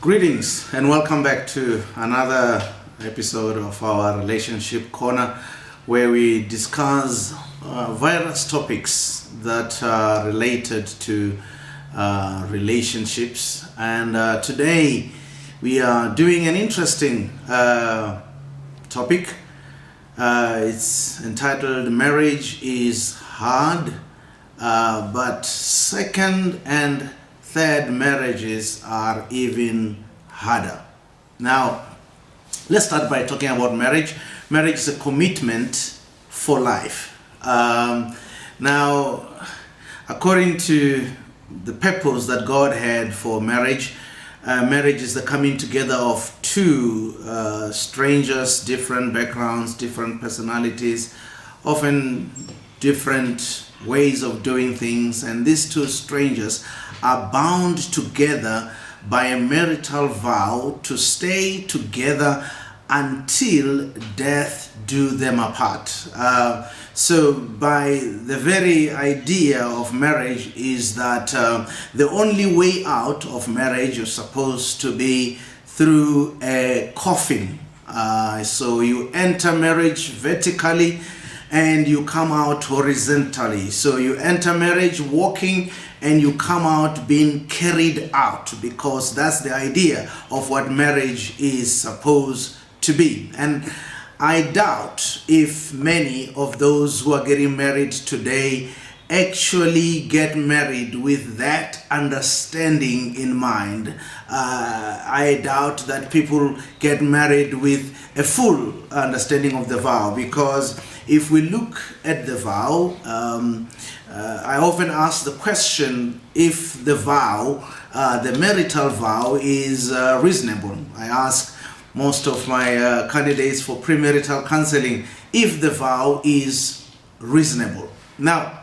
Greetings and welcome back to another episode of our Relationship Corner, where we discuss various topics that are related to relationships. And today we are doing an interesting topic. It's entitled Marriage is Hard, but second and third marriages are even harder. Now, let's start by talking about marriage. Marriage is a commitment for life. Now, according to the purpose that God had for marriage, marriage is the coming together of two strangers, different backgrounds, different personalities, often different ways of doing things, and these two strangers are bound together by a marital vow to stay together until death do them apart. So by the very idea of marriage is that the only way out of marriage is supposed to be through a coffin. So you enter marriage vertically and you come out horizontally. So you enter marriage walking and you come out being carried out, because that's the idea of what marriage is supposed to be. And I doubt if many of those who are getting married today actually get married with that understanding in mind. I doubt that people get married with a full understanding of the vow, because if we look at the vow, I often ask the question if the vow, the marital vow, is reasonable. I ask most of my candidates for premarital counseling if the vow is reasonable. Now,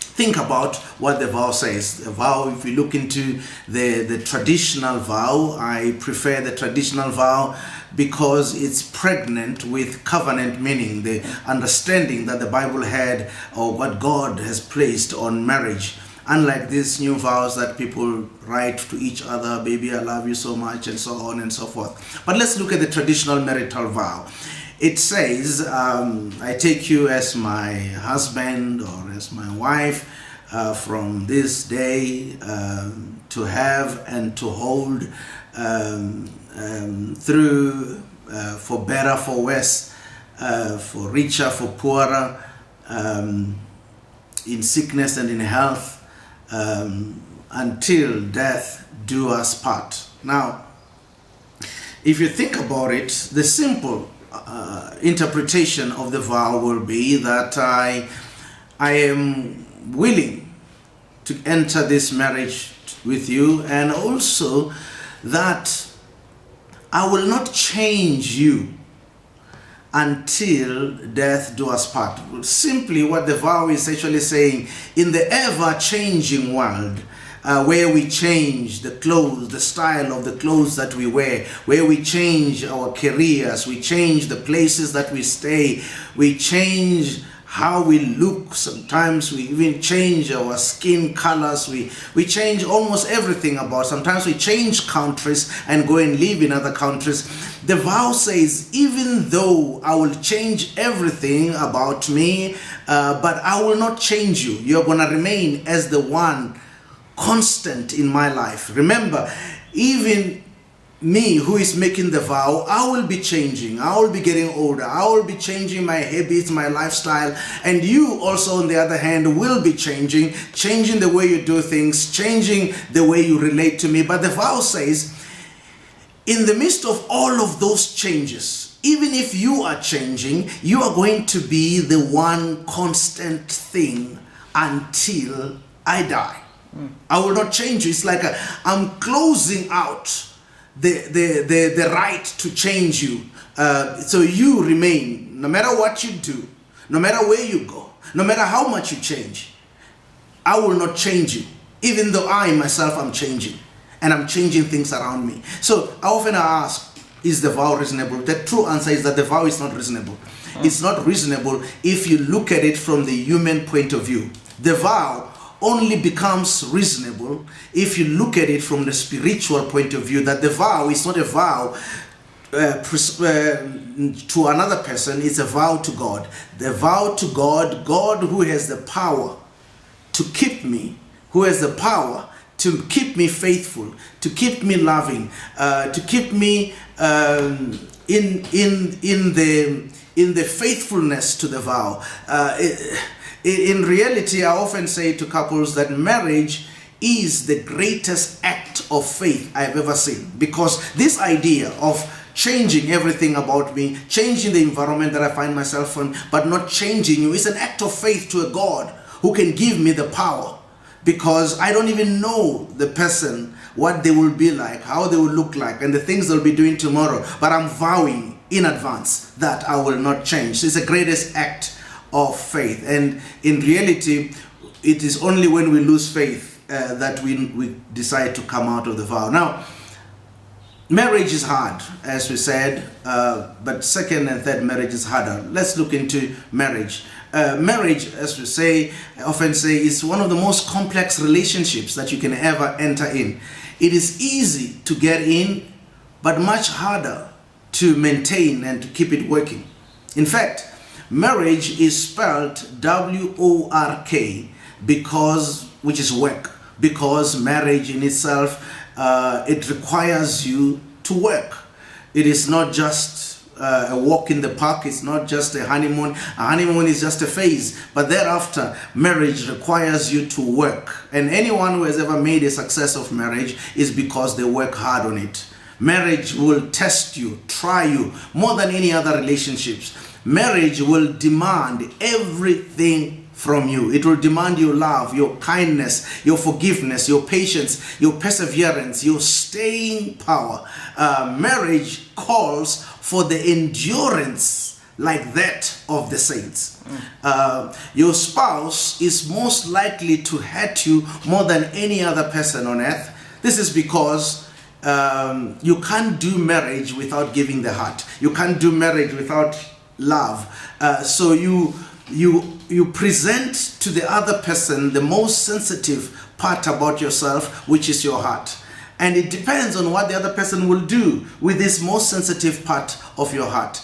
think about what the vow says. The vow, if you look into the traditional vow, I prefer the traditional vow because it's pregnant with covenant meaning, the understanding that the Bible had or what God has placed on marriage. Unlike these new vows that people write to each other, baby, I love you so much, and so on and so forth. But let's look at the traditional marital vow. It says, I take you as my husband or as my wife from this day to have and to hold through, for better, for worse, for richer, for poorer, in sickness and in health, until death do us part. Now, if you think about it, the simple interpretation of the vow will be that I am willing to enter this marriage with you, and also that I will not change you until death do us part. Simply what the vow is actually saying, in the ever-changing world, where we change the clothes, the style of the clothes that we wear, where we change our careers, we change the places that we stay, we change how we look, sometimes we even change our skin colors, we change almost everything about. Sometimes we change countries and go and live in other countries. The vow says, even though I will change everything about me, but I will not change you. You're going to remain as the one constant in my life. Remember, even me who is making the vow, I will be changing. I will be getting older. I will be changing my habits, my lifestyle. And you also, on the other hand, will be changing the way you do things, changing the way you relate to me. But the vow says, in the midst of all of those changes, even if you are changing, you are going to be the one constant thing until I die. I will not change you. It's like I'm closing out the right to change you. So you remain, no matter what you do, no matter where you go, no matter how much you change, I will not change you, even though I myself am changing, and I'm changing things around me. So I often ask, is the vow reasonable? The true answer is that the vow is not reasonable. It's not reasonable if you look at it from the human point of view. The vow only becomes reasonable if you look at it from the spiritual point of view, that the vow is not a vow to another person, it's a vow to God. The vow to God, God who has the power to keep me, who has the power to keep me faithful, to keep me loving, to keep me in the faithfulness to the vow. In reality, I often say to couples that marriage is the greatest act of faith I've ever seen, because this idea of changing everything about me, changing the environment that I find myself in, but not changing you, is an act of faith to a God who can give me the power, because I don't even know the person, what they will be like, how they will look like, and the things they'll be doing tomorrow, but I'm vowing in advance that I will not change. It's the greatest act of faith, and in reality, it is only when we lose faith that we decide to come out of the vow. Now, marriage is hard, as we said, but second and third marriage is harder. Let's look into marriage. Marriage, as we say, I often say, is one of the most complex relationships that you can ever enter in. It is easy to get in, but much harder to maintain and to keep it working. In fact, marriage is spelled W-O-R-K which is work, because marriage in itself, it requires you to work. It is not just a walk in the park. It's not just a honeymoon. A honeymoon is just a phase, but thereafter marriage requires you to work. And anyone who has ever made a success of marriage is because they work hard on it. Marriage will test you, try you more than any other relationships. Marriage will demand everything from you. It will demand your love, your kindness, your forgiveness, your patience, your perseverance, your staying power. Marriage calls for the endurance like that of the saints. Your spouse is most likely to hurt you more than any other person on earth. This is because you can't do marriage without giving the heart. You can't do marriage without love. So you present to the other person the most sensitive part about yourself, which is your heart. And it depends on what the other person will do with this most sensitive part of your heart.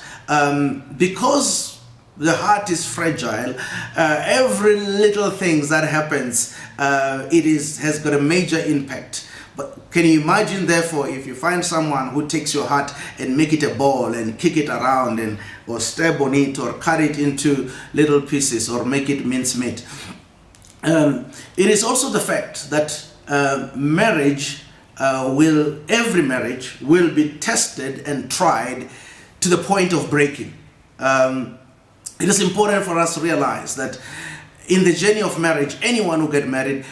Because the heart is fragile, every little thing that happens, has got a major impact. But can you imagine, therefore, if you find someone who takes your heart and make it a ball and kick it around or stab on it or cut it into little pieces or make it mincemeat? It is also the fact that every marriage will be tested and tried to the point of breaking. It is important for us to realize that in the journey of marriage, anyone who gets married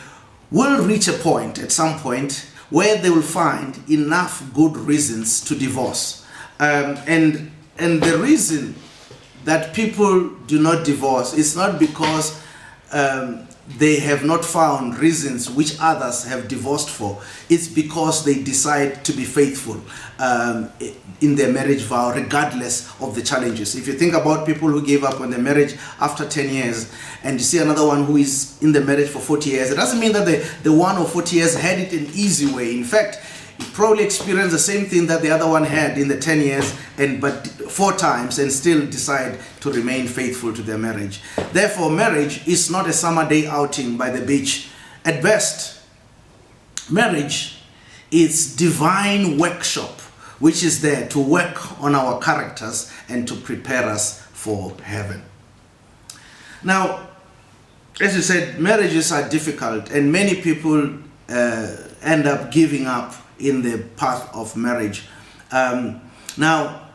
will reach a point at some point where they will find enough good reasons to divorce. And the reason that people do not divorce is not because they have not found reasons which others have divorced for. It's because they decide to be faithful in their marriage vow, regardless of the challenges. If you think about people who gave up on their marriage after 10 years, and you see another one who is in the marriage for 40 years, it doesn't mean that the one of 40 years had it an easy way. In fact, he probably experienced the same thing that the other one had in the 10 years, but 4 times, and still decide to remain faithful to their marriage. Therefore, marriage is not a summer day outing by the beach. At best, marriage is divine workshop, which is there to work on our characters and to prepare us for heaven. Now, as you said, marriages are difficult, and many people end up giving up in the path of marriage. Now,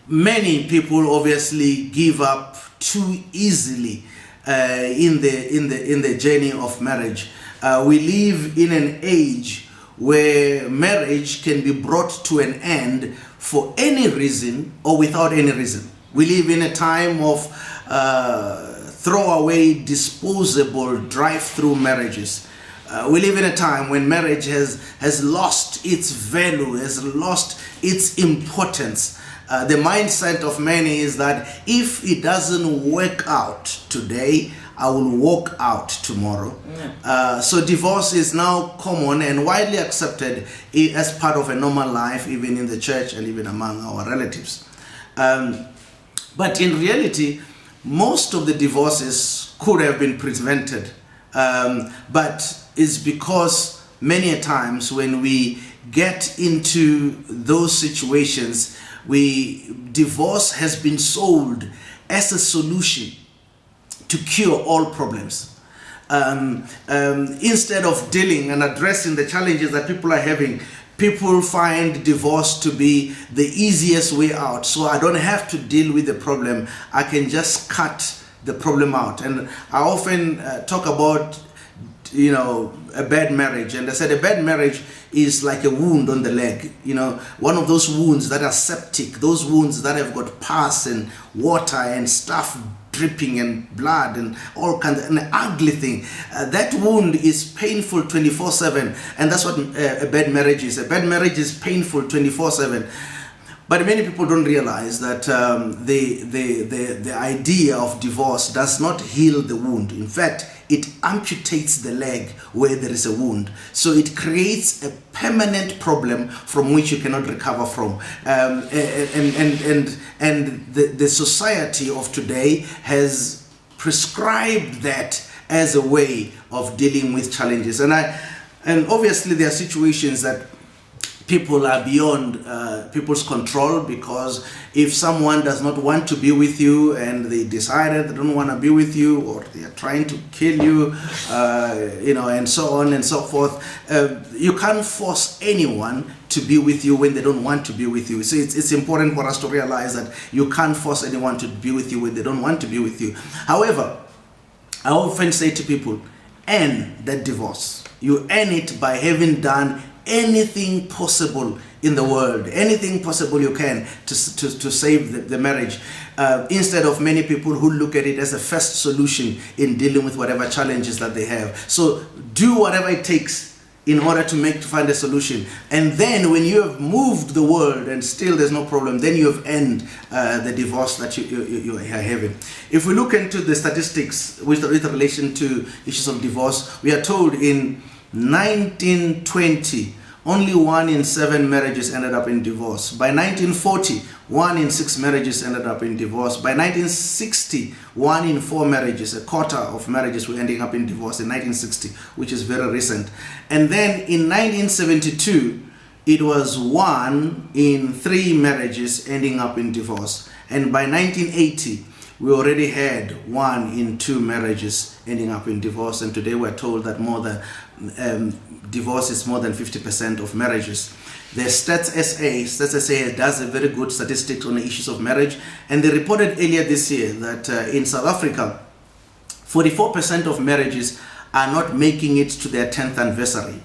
many people obviously give up too easily in the journey of marriage. We live in an age where marriage can be brought to an end for any reason or without any reason. We live in a time of throwaway, disposable, drive-through marriages. We live in a time when marriage has lost its value, has lost its importance. The mindset of many is that if it doesn't work out today, I will walk out tomorrow. So divorce is now common and widely accepted as part of a normal life, even in the church and even among our relatives. But in reality, most of the divorces could have been prevented, but it's because many a times when we get into those situations, divorce has been sold as a solution to cure all problems. Instead of dealing and addressing the challenges that people are having, people find divorce to be the easiest way out. So I don't have to deal with the problem. I can just cut the problem out. And I often talk about, a bad marriage. And I said a bad marriage is like a wound on the leg. One of those wounds that are septic, those wounds that have got pus and water and stuff dripping and blood and all kinds of an ugly thing. That wound is painful 24/7, and that's what a bad marriage is. A bad marriage is painful 24/7. But many people don't realize that the idea of divorce does not heal the wound. In fact, it amputates the leg where there is a wound. So it creates a permanent problem from which you cannot recover from. And the society of today has prescribed that as a way of dealing with challenges. And obviously there are situations that people are beyond people's control, because if someone does not want to be with you and they decided they don't want to be with you, or they are trying to kill you, and so on and so forth, you can't force anyone to be with you when they don't want to be with you. So it's important for us to realize that you can't force anyone to be with you when they don't want to be with you. However, I often say to people, end that divorce. You end it by having done anything possible in the world, anything possible you can to save the marriage, instead of many people who look at it as a first solution in dealing with whatever challenges that they have. So do whatever it takes in order to find a solution, and then when you have moved the world and still there's no problem, then you have ended the divorce that you are having. If we look into the statistics with relation to issues of divorce, we are told in 1920 only 1 in 7 marriages ended up in divorce. By 1940, 1 in 6 marriages ended up in divorce. By 1960, 1 in 4 marriages, a quarter of marriages were ending up in divorce in 1960, which is very recent. And then in 1972, it was 1 in 3 marriages ending up in divorce. And by 1980, we already had 1 in 2 marriages ending up in divorce, and today we're told that divorce is more than 50% of marriages. The Stats SA does a very good statistics on the issues of marriage, and they reported earlier this year that in South Africa, 44% of marriages are not making it to their 10th anniversary.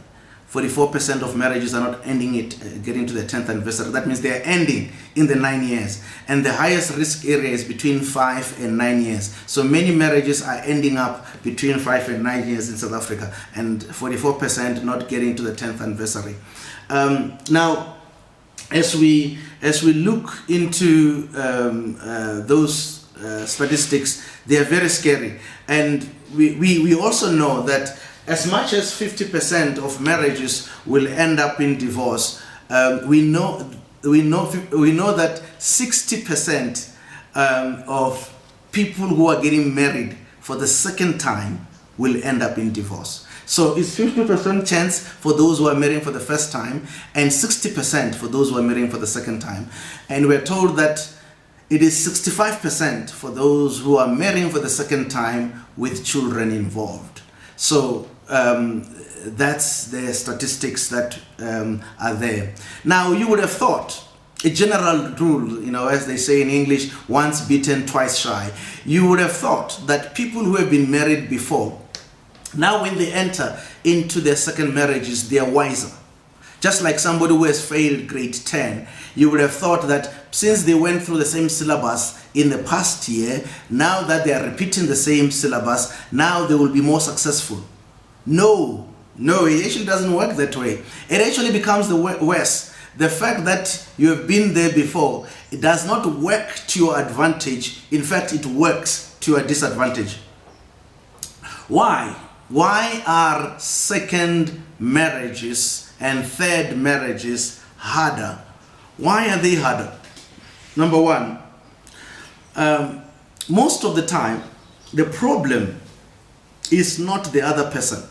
44% of marriages are not getting to their 10th anniversary. That means they are ending in the 9 years. And the highest risk area is between 5 and 9 years. So many marriages are ending up between 5 and 9 years in South Africa, and 44% not getting to the 10th anniversary. Now, as we look into those statistics, they are very scary. And we also know that as much as 50% of marriages will end up in divorce, we know that 60% of people who are getting married for the second time will end up in divorce. So it's 50% chance for those who are marrying for the first time, and 60% for those who are marrying for the second time. And we're told that it is 65% for those who are marrying for the second time with children involved. So that's the statistics that are there. Now, you would have thought, a general rule, as they say in English, once bitten, twice shy. You would have thought that people who have been married before, now when they enter into their second marriages, they are wiser. Just like somebody who has failed grade 10, you would have thought that since they went through the same syllabus in the past year, now that they are repeating the same syllabus, now they will be more successful. No, it actually doesn't work that way. It actually becomes the worse. The fact that you have been there before, it does not work to your advantage. In fact, it works to your disadvantage. Why? Why are second marriages and third marriages harder? Why are they harder? Number one, most of the time, the problem is not the other person,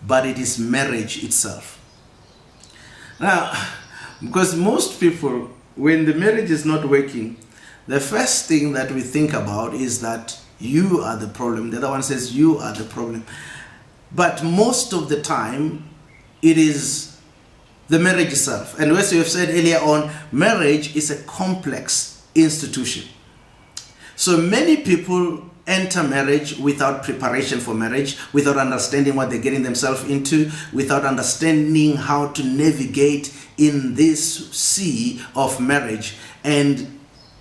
but it is marriage itself. Now, because most people, when the marriage is not working, the first thing that we think about is that you are the problem. The other one says you are the problem. But most of the time, it is the marriage itself. And as you have said earlier on, marriage is a complex institution. So many people enter marriage without preparation for marriage, without understanding what they're getting themselves into, without understanding how to navigate in this sea of marriage. And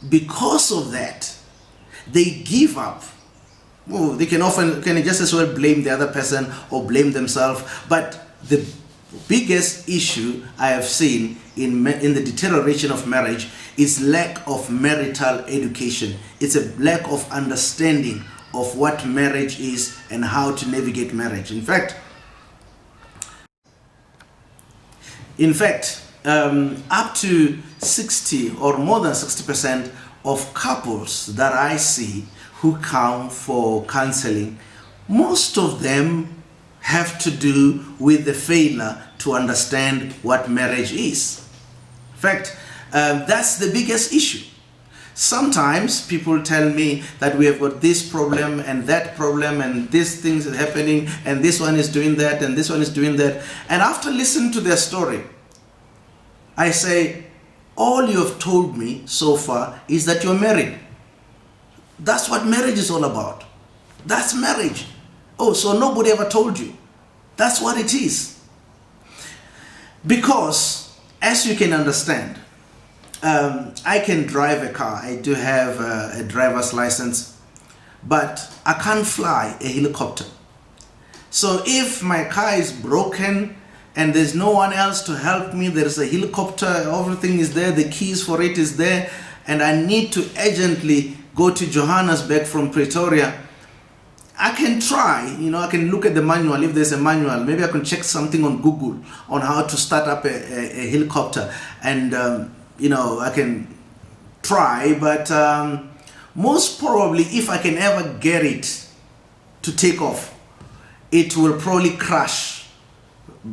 because of that, they give up. Oh, they can just as well blame the other person or blame themselves. But the biggest issue I have seen in the deterioration of marriage is lack of marital education. It's a lack of understanding of what marriage is and how to navigate marriage. In fact, up to 60 or more than 60% of couples that I see who come for counseling, most of them have to do with the failure to understand what marriage is. In fact, that's the biggest issue. Sometimes people tell me that we have got this problem and that problem and these things are happening and this one is doing that and this one is doing that. And after listening to their story, I say, all you have told me so far is that you're married. That's what marriage is all about. That's marriage. Oh, so nobody ever told you. That's what it is. Because, as you can understand, I can drive a car. I do have a driver's license, but I can't fly a helicopter. So if my car is broken and there's no one else to help me, there's a helicopter, everything is there, the keys for it is there, and I need to urgently go to Johannesburg from Pretoria, I can try, I can look at the manual. If there's a manual, maybe I can check something on Google on how to start up a helicopter, and I can try, but most probably if I can ever get it to take off, it will probably crash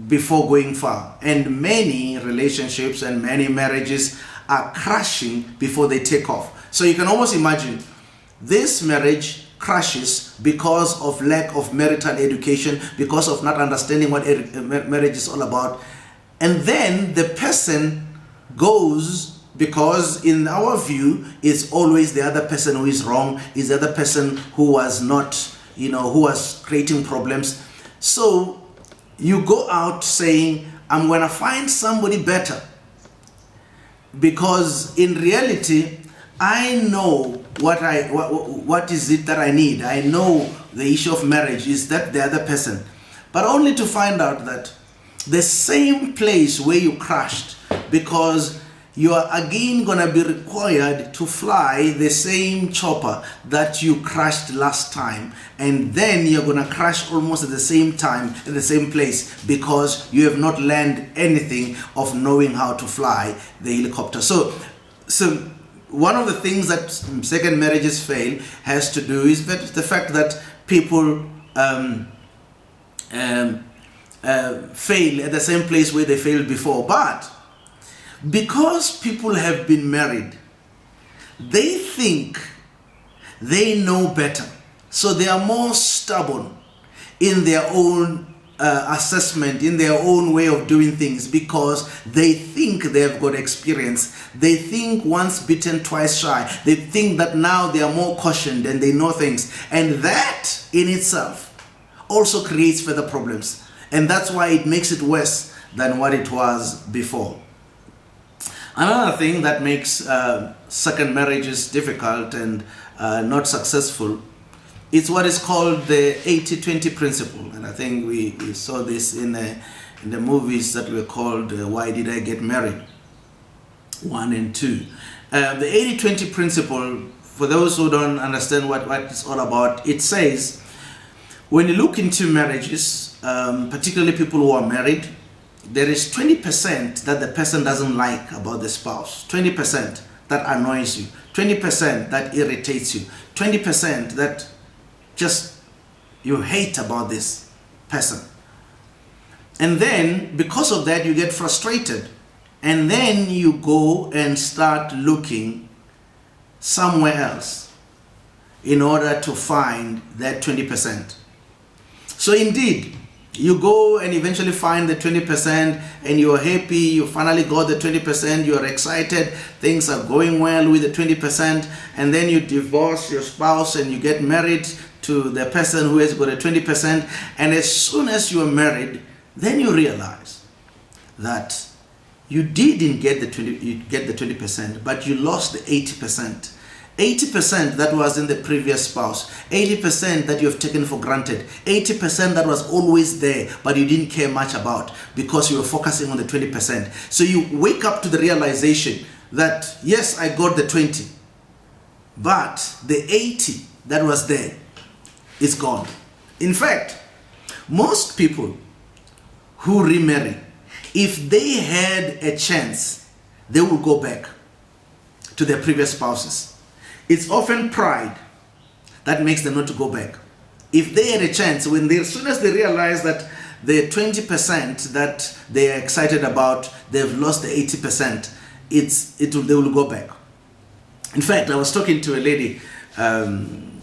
before going far. And many relationships and many marriages are crashing before they take off. So you can almost imagine this marriage crashes because of lack of marital education, because of not understanding what marriage is all about. And then the person goes, because in our view, it's always the other person who is wrong, is the other person who was not, who was creating problems. So you go out saying, I'm going to find somebody better. Because in reality, I know what is it that I need. I know the issue of marriage is that the other person. But only to find out that the same place where you crashed, because you are again going to be required to fly the same chopper that you crashed last time, and then you're going to crash almost at the same time at the same place because you have not learned anything of knowing how to fly the helicopter. So one of the things that second marriages fail has to do is that the fact that people fail at the same place where they failed before. But because people have been married, they think they know better. So they are more stubborn in their own assessment, in their own way of doing things, because they think they've got experience. They think once bitten, twice shy. They think that now they are more cautioned and they know things. And that in itself also creates further problems. And that's why it makes it worse than what it was before. Another thing that makes second marriages difficult and not successful, it's what is called the 80-20 principle. And I think we saw this in the movies that were called Why Did I Get Married? 1 and 2. The 80-20 principle, for those who don't understand what it's all about, it says When you look into marriages, particularly people who are married, there is 20% that the person doesn't like about the spouse, 20% that annoys you, 20% that irritates you, 20% that just you hate about this person. And then because of that you get frustrated, and then you go and start looking somewhere else in order to find that 20%. So indeed, you go and eventually find the 20% and you're happy, you finally got the 20%, you're excited, things are going well with the 20%, and then you divorce your spouse and you get married to the person who has got a 20%, and as soon as you are married, then you realize that you didn't get the 20%, but you lost the 80%. 80% that was in the previous spouse, 80% that you have taken for granted, 80% that was always there but you didn't care much about because you were focusing on the 20%. So you wake up to the realization that yes, I got the 20, but the 80 that was there is gone. In fact, most people who remarry, if they had a chance, they will go back to their previous spouses. It's often pride that makes them not to go back. If they had a chance, as soon as they realize that the 20% that they are excited about, they've lost the 80%, they will go back. In fact, I was talking to a lady,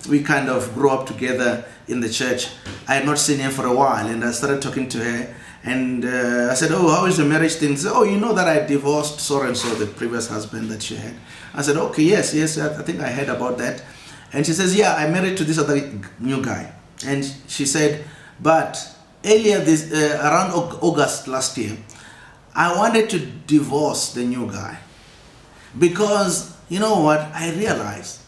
we kind of grew up together in the church. I had not seen her for a while, and I started talking to her, and I said, oh, how is the marriage thing? She said, oh, you know that I divorced so-and-so, the previous husband that she had. I said, okay, yes, I think I heard about that. And she says, yeah, I married to this other new guy. And she said, but earlier around August last year, I wanted to divorce the new guy because, you know what, I realized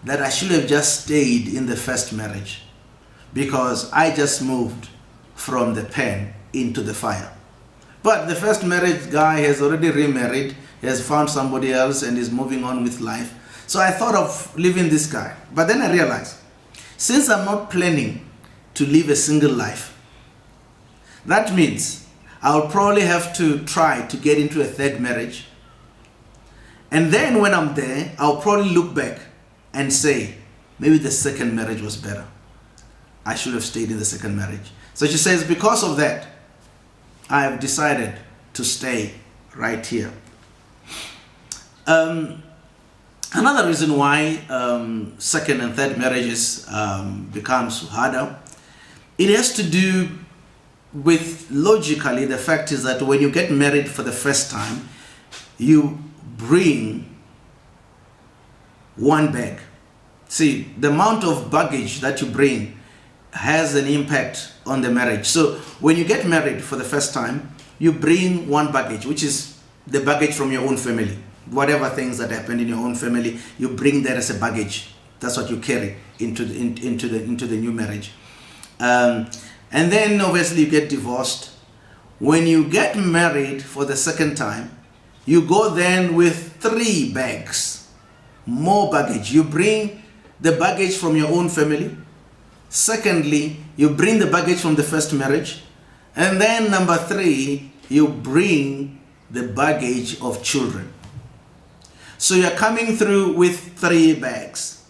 that I should have just stayed in the first marriage because I just moved from the pen into the fire. But the first marriage guy has already remarried, he has found somebody else and is moving on with life. So I thought of leaving this guy. But then I realized, since I'm not planning to live a single life, that means I'll probably have to try to get into a third marriage. And then when I'm there, I'll probably look back and say, maybe the second marriage was better. I should have stayed in the second marriage. So she says, because of that, I have decided to stay right here. Another reason why second and third marriages becomes harder, it has to do with, logically, the fact is that when you get married for the first time, you bring one bag. See, the amount of baggage that you bring has an impact on the marriage. So when you get married for the first time, you bring one baggage, which is the baggage from your own family. Whatever things that happened in your own family, you bring that as a baggage. That's what you carry into the new marriage. And then obviously you get divorced. When you get married for the second time, you go then with 3 bags, more baggage. You bring the baggage from your own family. Secondly, you bring the baggage from the first marriage. And then number 3, you bring the baggage of children. So you're coming through with 3 bags.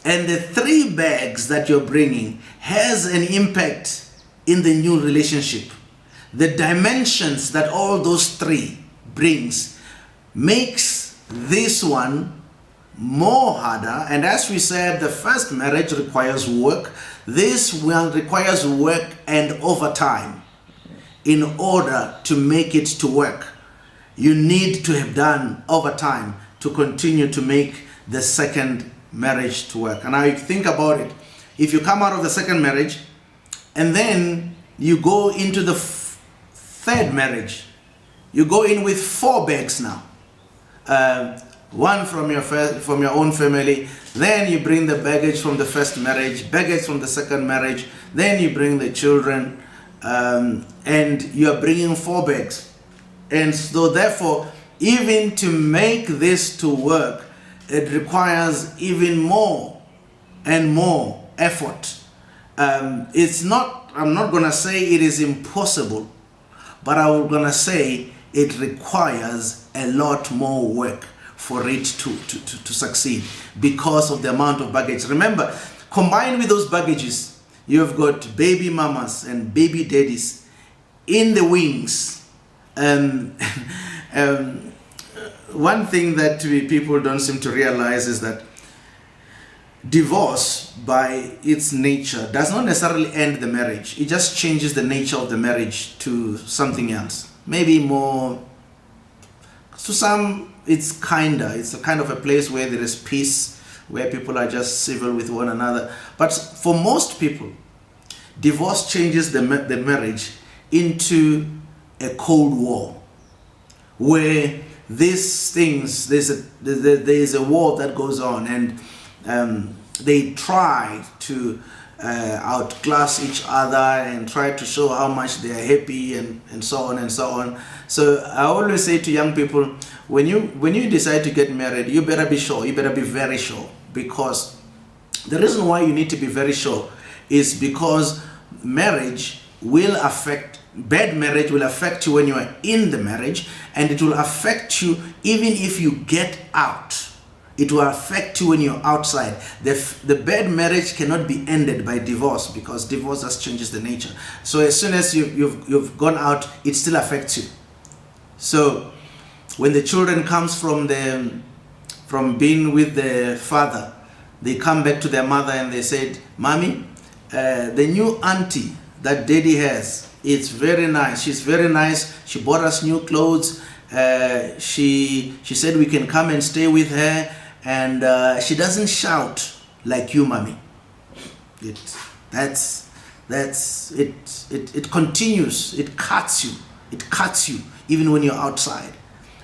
And the 3 bags that you're bringing has an impact in the new relationship. The dimensions that all those 3 brings makes this one more harder. And as we said, the first marriage requires work. This one requires work and overtime in order to make it to work. You need to have done overtime to continue to make the second marriage to work. And now you think about it. If you come out of the second marriage and then you go into the third marriage, you go in with 4 bags now. One from your own family, then you bring the baggage from the first marriage, baggage from the second marriage, then you bring the children, and you are bringing 4 bags. And so therefore, even to make this to work, it requires even more and more effort I'm not gonna say it is impossible, but I'm gonna say it requires a lot more work for it to succeed because of the amount of baggage. Remember, combined with those baggages, you've got baby mamas and baby daddies in the wings. One thing that people don't seem to realize is that divorce, by its nature, does not necessarily end the marriage. It just changes the nature of the marriage to something else. Maybe more, to some, it's a kind of a place where there is peace, where people are just civil with one another. But for most people, divorce changes the marriage into a cold war, where these things, there is a war that goes on, and they try to outclass each other and try to show how much they are happy, and so on and so on. So I always say to young people, when you decide to get married, you better be sure, you better be very sure, because the reason why you need to be very sure is because bad marriage will affect you when you are in the marriage, and it will affect you even if you get out. It will affect you when you're outside. The bad marriage cannot be ended by divorce, because divorce just changes the nature. So as soon as you've gone out, it still affects you. So when the children comes from being with the father, they come back to their mother and they said, "Mommy, the new auntie that daddy has, it's very nice. She's very nice. She bought us new clothes. She said we can come and stay with her, and she doesn't shout like you, mommy." It continues. It cuts you even when you're outside.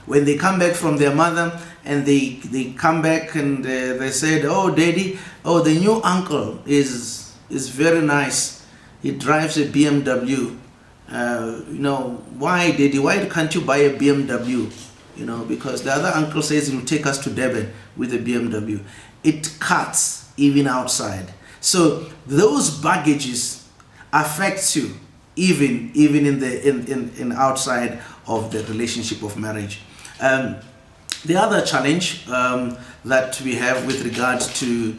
When they come back from their mother and they come back and they said, "Oh, daddy, oh, the new uncle is very nice. He drives a BMW. Why, daddy? Why can't you buy a BMW? Because the other uncle says he'll take us to Durban with a BMW." It cuts even outside. So those baggages affects you even in outside of the relationship of marriage. The other challenge that we have with regards to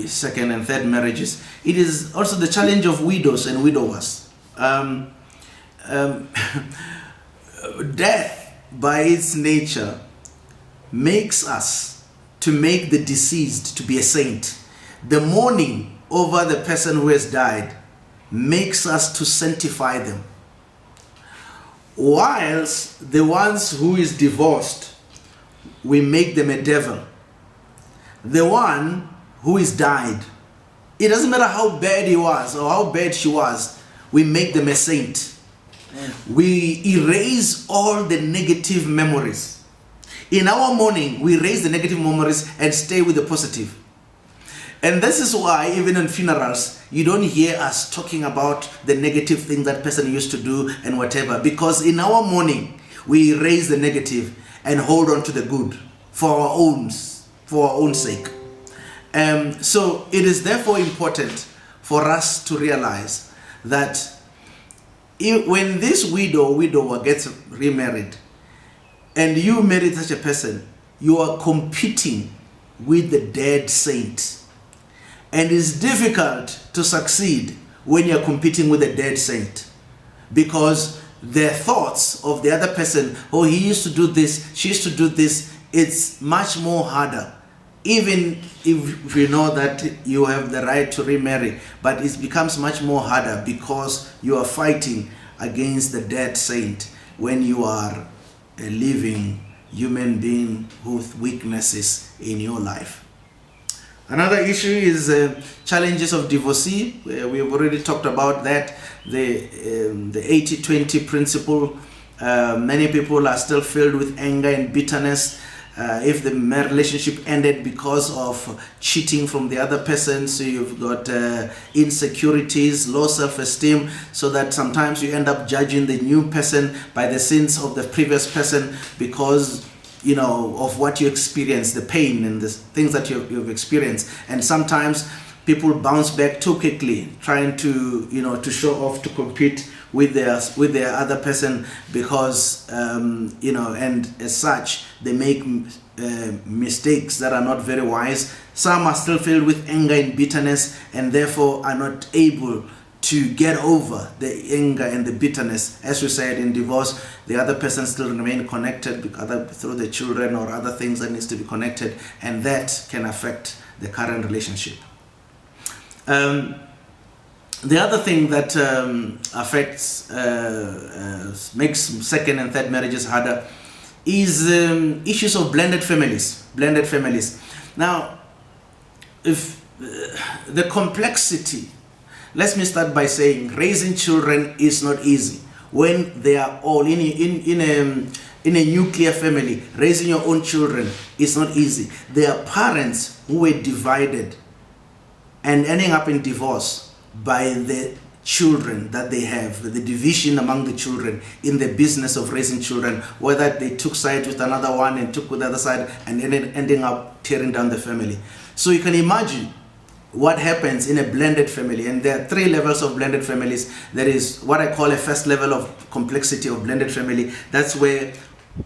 second and third marriages, it is also the challenge of widows and widowers. Death, by its nature, makes us to make the deceased to be a saint. The mourning over the person who has died makes us to sanctify them, whilst the ones who is divorced, we make them a devil. The one who is died, it doesn't matter how bad he was or how bad she was, we make them a saint. We erase all the negative memories. In our mourning, we erase the negative memories and stay with the positive. And this is why even in funerals, you don't hear us talking about the negative thing that person used to do and whatever, because in our mourning, we erase the negative and hold on to the good for our own sake. So it is therefore important for us to realize that when this widower gets remarried and you marry such a person, you are competing with the dead saint. And it's difficult to succeed when you're competing with a dead saint, because the thoughts of the other person, oh, he used to do this, she used to do this, it's much more harder. Even if you know that you have the right to remarry, but it becomes much more harder because you are fighting against the dead saint when you are a living human being with weaknesses in your life. Another issue is challenges of divorcee. We've already talked about that. The 80-20 principle. Many people are still filled with anger and bitterness. If the relationship ended because of cheating from the other person, so you've got insecurities, low self-esteem, so that sometimes you end up judging the new person by the sins of the previous person because of what you experienced, the pain and the things that you've experienced. And sometimes people bounce back too quickly, trying to, to show off, to compete with their other person, because and as such they make mistakes that are not very wise. Some are still filled with anger and bitterness, and therefore are not able to get over the anger and the bitterness. As we said, in divorce, the other person still remain connected through the children or other things that needs to be connected, and that can affect the current relationship. The other thing that affects, makes second and third marriages harder is issues of blended families. Now, if the complexity, let me start by saying raising children is not easy. When they are all in a nuclear family, raising your own children is not easy. There are parents who were divided and ending up in divorce by the children that they have, the division among the children in the business of raising children, whether they took sides with another one and took with the other side, and ending up tearing down the family. So you can imagine what happens in a blended family. And there are 3 levels of blended families. There is what I call a first level of complexity of blended family. That's where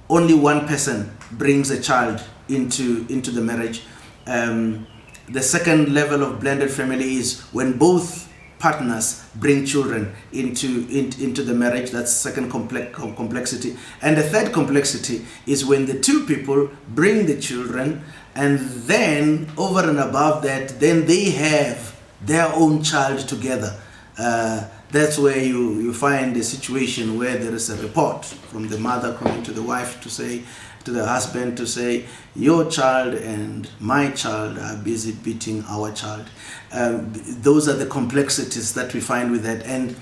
only one person brings a child into the marriage. The second level of blended family is when both partners bring children into the marriage. That's second complexity. And the third complexity is when the 2 people bring the children, and then over and above that, then they have their own child together. That's where you find a situation where there is a report from the mother coming to the wife to say, to the husband to say, your child and my child are busy beating our child. Those are the complexities that we find with that. And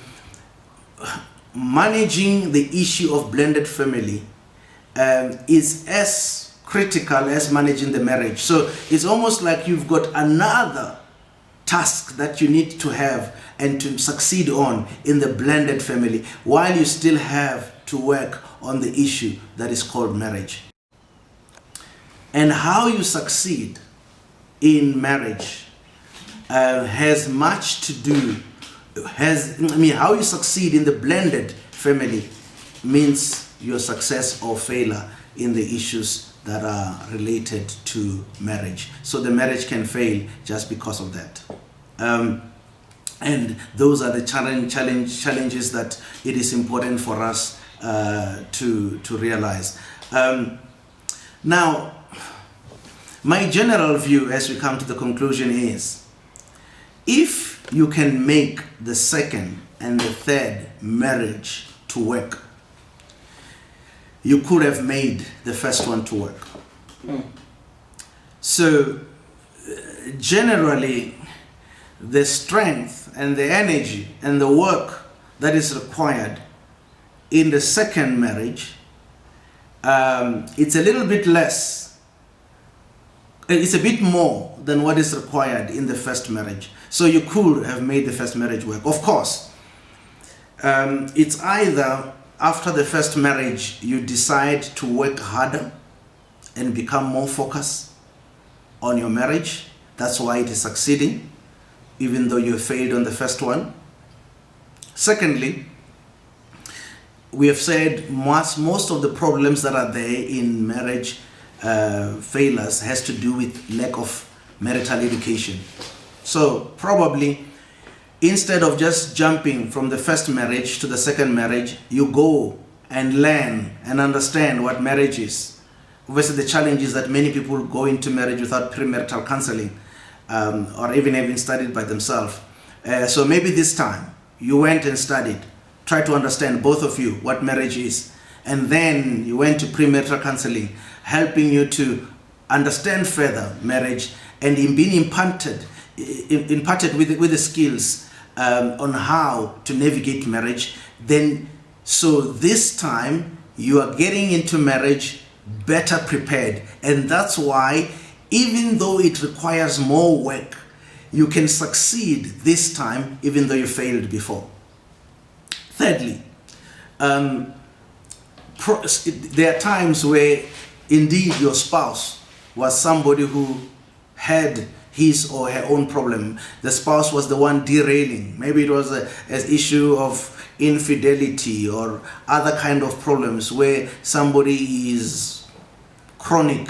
managing the issue of blended family is as critical as managing the marriage. So it's almost like you've got another task that you need to have and to succeed on in the blended family, while you still have to work on the issue that is called marriage. And how you succeed in marriage has much to do, how you succeed in the blended family means your success or failure in the issues that are related to marriage. So the marriage can fail just because of that. And those are the challenges that it is important for us to realize. Now, my general view as we come to the conclusion is, if you can make the second and the third marriage to work, you could have made the first one to work. So generally, the strength and the energy and the work that is required in the second marriage, it's a little bit less. It's a bit more than what is required in the first marriage. So you could have made the first marriage work. Of course, it's either after the first marriage you decide to work harder and become more focused on your marriage. That's why it is succeeding, even though you failed on the first one. Secondly, we have said most of the problems that are there in marriage failures has to do with lack of marital education. So probably instead of just jumping from the first marriage to the second marriage, you go and learn and understand what marriage is. Obviously, the challenge is that many people go into marriage without premarital counseling or even having studied by themselves. So maybe this time you went and studied, try to understand, both of you, what marriage is. And then you went to premarital counseling, helping you to understand further marriage, and in being imparted with the skills on how to navigate marriage. Then, so this time you are getting into marriage better prepared. And that's why, even though it requires more work, you can succeed this time, even though you failed before. Thirdly, there are times where indeed your spouse was somebody who had his or her own problem. The spouse was the one derailing. Maybe it was an issue of infidelity or other kind of problems where somebody is chronic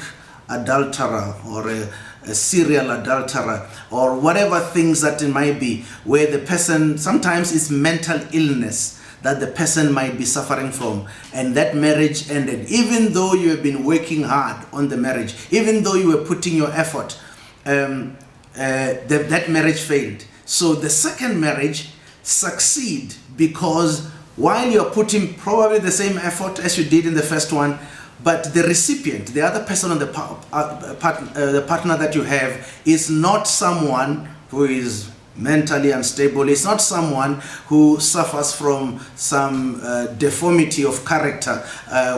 adulterer or a serial adulterer or whatever things that it might be, where the person, sometimes it's mental illness that the person might be suffering from, and that marriage ended. Even though you have been working hard on the marriage, even though you were putting your effort, that marriage failed. So the second marriage succeed because while you're putting probably the same effort as you did in the first one, but the recipient, the other person on the partner that you have, is not someone who is mentally unstable. It's not someone who suffers from some deformity of character,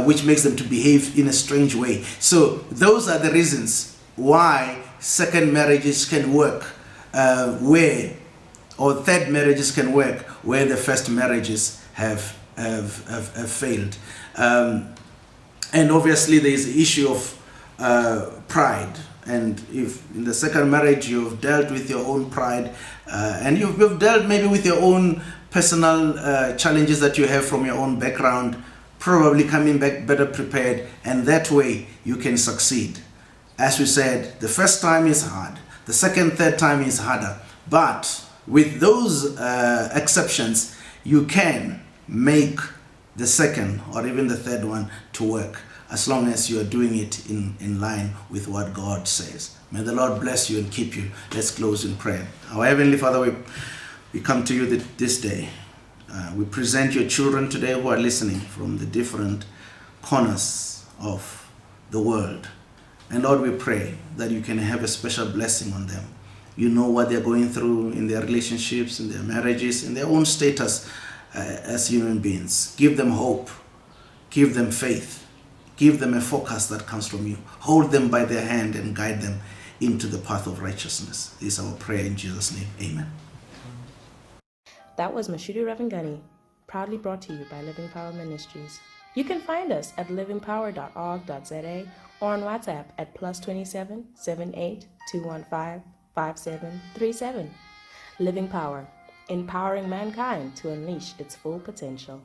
which makes them to behave in a strange way. So those are the reasons why second marriages can work or third marriages can work where the first marriages have failed. And obviously there is the issue of pride. And if in the second marriage you've dealt with your own pride, and you've dealt maybe with your own personal challenges that you have from your own background, probably coming back better prepared, and that way you can succeed. As we said, the first time is hard, the second, third time is harder, but with those exceptions, you can make the second or even the third one to work, as long as you are doing it in line with what God says. May the Lord bless you and keep you. Let's close in prayer. Our Heavenly Father, we come to you this day. We present your children today who are listening from the different corners of the world. And Lord, we pray that you can have a special blessing on them. You know what they're going through in their relationships, in their marriages, in their own status as human beings. Give them hope. Give them faith. Give them a focus that comes from you. Hold them by their hand and guide them into the path of righteousness. This is our prayer in Jesus' name. Amen. That was Mashudu Ravhengani, proudly brought to you by Living Power Ministries. You can find us at livingpower.org.za or on WhatsApp at +27 78 215 5737. Living Power, empowering mankind to unleash its full potential.